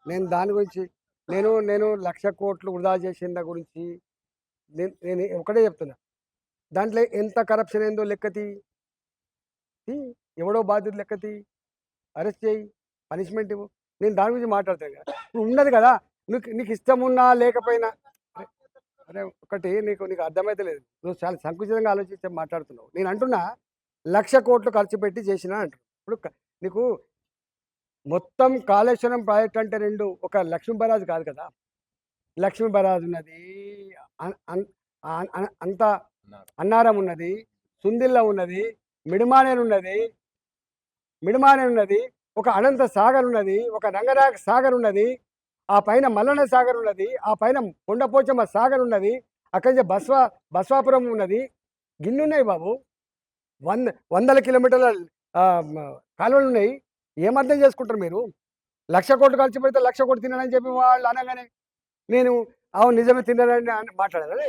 నేను దాని గురించి నేను 1,00,00,000 వృధా చేసిన గురించి నేను ఒకటే చెప్తున్నా. దాంట్లో ఎంత కరప్షన్ అయిందో లెక్క తీ. తీ. ఎవడో బాధ్యుడు లెక్క తీ. అరెస్ట్ చేయి. పనిష్మెంట్ ఇవ్వు. నేను దాని గురించి మాట్లాడతాను కదా! ఇప్పుడు ఉన్నది కదా! నీకు ఇష్టమున్నా లేకపోయినా అరె అరే ఒకటి నీకు అర్థమైతలేదు. నువ్వు చాలా సంకుచితంగా ఆలోచించి మాట్లాడుతున్నావు. నేను అంటున్నా 1,00,00,000 ఖర్చు పెట్టి చేసినా అంటున్నా. ఇప్పుడు నీకు మొత్తం కాళేశ్వరం ప్రాజెక్ట్ అంటే 2 ఒక లక్ష్మీ బరాజ్ కాదు కదా! లక్ష్మీ బరాజ్ ఉన్నది. అన్ అన్ అన్ అన్ అంత అన్నారం ఉన్నది. సుందిల్ల ఉన్నది. మిడిమానేరు ఉన్నది. మిడిమానేరు ఉన్నది. ఒక అనంత సాగర్ ఉన్నది. ఒక రంగనాయక సాగర్ ఉన్నది. ఆ పైన మల్లన్న సాగర్ ఉన్నది. ఆ పైన కొండపోచమ్మ సాగర్ ఉన్నది. అక్కడి నుంచి బస్వాపురం ఉన్నది. గిన్నున్నాయి బాబు. వందల కిలోమీటర్ల కాలువలున్నాయి. ఏం అర్థం చేసుకుంటారు మీరు? 1,00,00,000 ఖర్చు పెడితే 1,00,00,000 తిననని చెప్పి వాళ్ళు అనగానే నేను అవును నిజమే తిననని మాట్లాడాలా?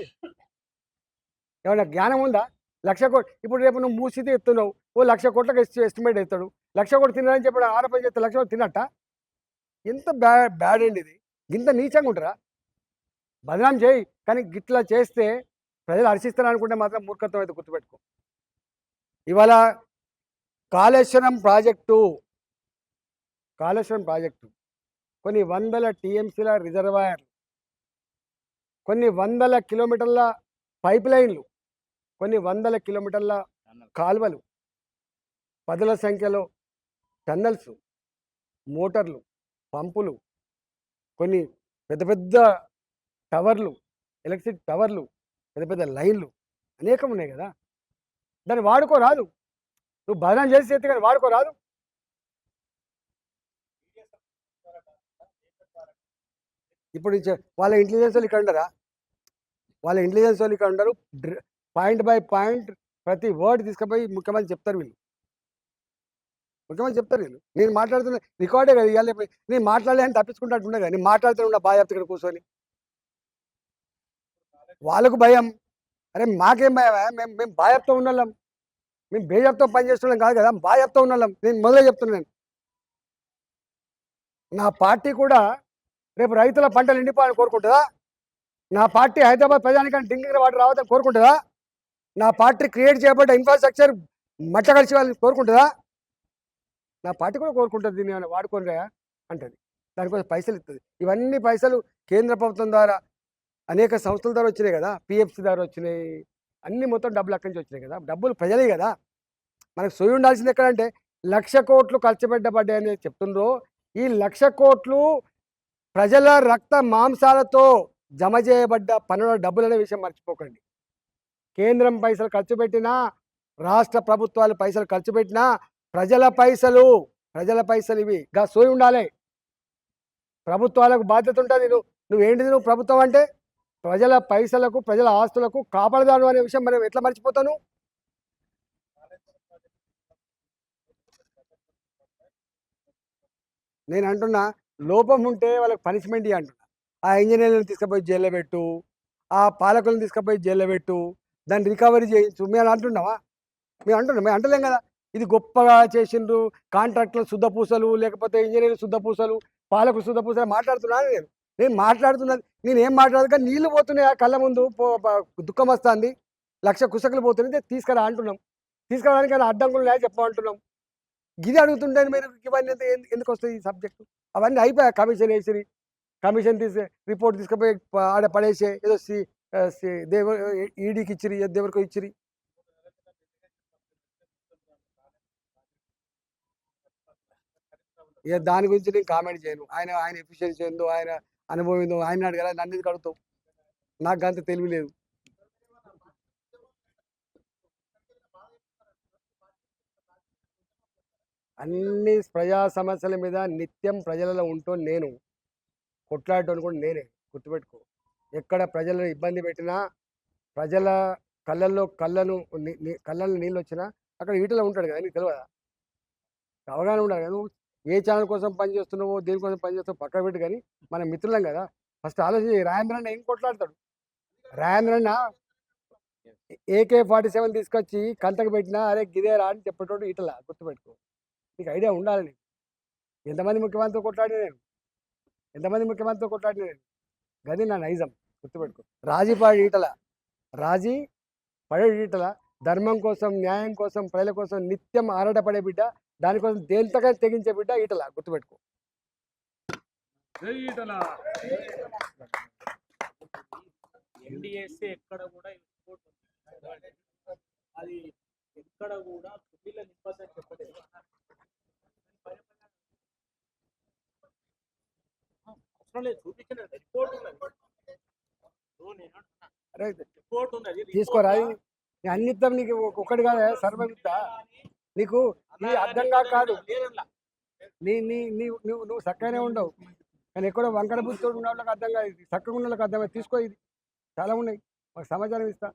ఏమన్నా జ్ఞానం ఉందా? 1,00,00,000 ఇప్పుడు రేపు నువ్వు మూసితే ఎత్తున్నావు. ఓ 1,00,00,000 ఎస్టిమేట్ ఎత్తాడు. 1,00,00,000 తిననని చెప్పి ఆరోపణ చేస్తే 1,00,00,000 తినట్టా? ఎంత బ్యాడ్ అండి ఇది. ఇంత నీచంగా ఉంటారా? బదనాం చేయి. కానీ గిట్లా చేస్తే ప్రజలు హర్షిస్తారనుకుంటే మాత్రం మూర్ఖత్వం అయితే గుర్తుపెట్టుకో. ఇవాళ కాళేశ్వరం ప్రాజెక్టు కొన్ని వందల టీఎంసీల రిజర్వాయర్లు, కొన్ని వందల కిలోమీటర్ల పైప్ లైన్లు, కొన్ని వందల కిలోమీటర్ల కాలువలు, పదుల సంఖ్యలో టన్నల్స్, మోటార్లు, పంపులు, కొన్ని పెద్ద పెద్ద టవర్లు, ఎలక్ట్రిక్ టవర్లు, పెద్ద పెద్ద లైన్లు అనేకం ఉన్నాయి కదా! దాన్ని వాడుకోరాదు. నువ్వు బదనాం చేసి ఎత్తి కానీ వాడుకోరాదు. ఇప్పుడు వాళ్ళ ఇంటెలిజెన్స్ వాళ్ళు ఇక్కడ ఉండరా? వాళ్ళ ఇంటెలిజెన్స్ వాళ్ళు ఇక్కడ ఉండరు. పాయింట్ బై పాయింట్ ప్రతి వర్డ్ తీసుకుపోయి ముఖ్యమంత్రి చెప్తారు వీళ్ళు. నేను మాట్లాడుతున్న రికార్డే కదా ఇవాళ. నేను మాట్లాడలే అని తప్పించుకుంటూ ఉండే కదా. నేను మాట్లాడుతూ ఉన్నా బాగా చెప్తా ఇక్కడ కూర్చొని. వాళ్ళకు భయం. అరే మాకేం భయం? మేము బాధ్యతతో ఉన్నాం. మేము బేజాప్తో పని చేస్తున్నాం కాదు కదా, బాధ్యతతో ఉన్నాం. నేను మొదలే చెప్తున్నాను. నా పార్టీ కూడా రేపు రైతుల పంటలు ఎండిపోవాలని కోరుకుంటుందా? నా పార్టీ హైదరాబాద్ ప్రజానికానికి డ్రింకింగ్ వాటర్ రావద్దని కోరుకుంటుందా? నా పార్టీ క్రియేట్ చేయబడ్డ ఇన్ఫ్రాస్ట్రక్చర్ మట్ట కలిసి వాళ్ళని కోరుకుంటుందా? నా పార్టీ కూడా కోరుకుంటుంది. దీన్ని ఏమైనా వాడుకోనిరా అంటది. దానికోసం పైసలు ఇస్తుంది. ఇవన్నీ పైసలు కేంద్ర ప్రభుత్వం ద్వారా అనేక సంస్థల ద్వారా వచ్చినాయి కదా, పిఎఫ్సి ద్వారా వచ్చినాయి. అన్ని మొత్తం డబ్బులు అక్కడి నుంచి వచ్చినాయి కదా. డబ్బులు ప్రజలే కదా. మనకు సొయ్యి ఉండాల్సింది ఎక్కడంటే 1,00,00,000 ఖర్చు పెట్టబడ్డాయని చెప్తుండ్రో, ఈ 1,00,00,000 ప్రజల రక్త మాంసాలతో జమ చేయబడ్డ పన్నుల డబ్బులనే విషయం మర్చిపోకండి. కేంద్రం పైసలు ఖర్చు పెట్టినా, రాష్ట్ర ప్రభుత్వాలు పైసలు ఖర్చు పెట్టినా ప్రజల పైసలు ఇవి. సోయి ఉండాలి. ప్రభుత్వాలకు బాధ్యత ఉంటుంది. నువ్వు ప్రభుత్వం అంటే ప్రజల పైసలకు, ప్రజల ఆస్తులకు కాపాడదాను అనే విషయం మనం ఎట్లా మర్చిపోతాను? నేను అంటున్నా, లోపం ఉంటే వాళ్ళకి పనిష్మెంట్ ఇవ్వ అంటున్నా. ఆ ఇంజనీర్లను తీసుకుపోయి జైల్లో పెట్టు, ఆ పాలకులను తీసుకుపోయి జైల్లో పెట్టు, దాన్ని రికవరీ చేయించు. మేము అంటున్నావా? మేము అంటలేం కదా. ఇది గొప్పగా చేసిండ్రు, కాంట్రాక్టులు శుద్ధపూసలు, లేకపోతే ఇంజనీర్లు శుద్ధపూసలు, పాలకులు శుద్ధపూసలు మాట్లాడుతున్నాను నేను. నేను మాట్లాడుతున్నది నేనేం మాట్లాడదు. కానీ నీళ్ళు పోతున్నాయి ఆ కళ్ళ ముందు. దుఃఖం వస్తుంది. 1,00,000 కుసకలు పోతున్నాయి. తీసుకురా అంటున్నాం. తీసుకురావడానికి అడ్డంకులు లేక చెప్పమంటున్నాం. గిది అడుగుతుంటే మీరు ఇవన్నీ ఎందుకు వస్తాయి ఈ సబ్జెక్టు? అవన్నీ అయిపోయాయి. కమిషన్ వేసిరి, కమిషన్ రిపోర్ట్ తీసుకుపోయి ఆడ పడేసే ఏదో ఈడీకి ఇచ్చిరి, ఎవరికో ఇచ్చిరి. ఇక దాని గురించి నేను కామెంట్ చేయను. ఆయన ఎఫిషియన్సీ ఏందో, ఆయన అనుభవం ఏందో ఆయన అడగాల, నన్ను ఎందుకు అడుగుతావు? నాకు అంత తెలివి లేదు. అన్ని ప్రజా సమస్యల మీద నిత్యం ప్రజలలో ఉంటూ నేను కొట్లాడటం కూడా నేనే. గుర్తుపెట్టుకో. ఎక్కడ ప్రజలను ఇబ్బంది పెట్టినా, ప్రజల కళ్ళల్లో నీళ్ళు వచ్చినా అక్కడ ఈటలో ఉంటాడు కదా. నీకు తెలియదా? అవగాహన ఉండాలి కదా. నువ్వు ఏ ఛానల్ కోసం పనిచేస్తున్నావో, దేనికోసం పనిచేస్తావో పక్కన పెట్టి, కానీ మన మిత్రులం కదా. ఫస్ట్ ఆలోచించి. రాజేంద్రన్న ఏం కొట్లాడతాడు? రాజేంద్రన్న AK-47 తీసుకొచ్చి కంటకు పెట్టినా అరే గిదేరా అని చెప్పేటోడు ఈటలా. గుర్తుపెట్టుకో. నీకు ఐడియా ఉండాలి. ఎంతమంది ముఖ్యమంత్రి కొట్లాడి నేను ఎంతమంది ముఖ్యమంత్రితో కొట్లాడిన నేను. గది నా నైజం, గుర్తుపెట్టుకో. రాజీ పడి ఈటల, రాజీ పడే ఈటల ధర్మం కోసం, న్యాయం కోసం, ప్రజల కోసం నిత్యం ఆరాటపడే బిడ్డ, దానికోసం దేంతగా తెగించే బిడ్డ ఈటల, గుర్తుపెట్టుకో. ఎన్డీఏసీ ఎక్కడ కూడా ఇంకోటి అది ఎక్కడ కూడా కుటీల నింపదని చెప్పలేదు. అవసరం లేదు, చూపించిన రిపోర్ట్ ఉన్నది. రిపోర్ట్ ఉన్నది, తీసుకోరా, అన్నిద్దాం నీకు ఒక్కటి కాదు సర్వవిద్ద. నీకు నీ అర్థంగా కాదు, నీ నీ నువ్వు చక్కగానే ఉండవు, కానీ ఎక్కడో వంకర బుద్ధితో ఉన్న వాళ్ళకి అర్థం కాదు, చక్కగా ఉన్న వాళ్ళకి అర్థం కాదు. తీసుకో, ఇది చాలా ఉన్నాయి, మాకు సమాచారం ఇస్తా.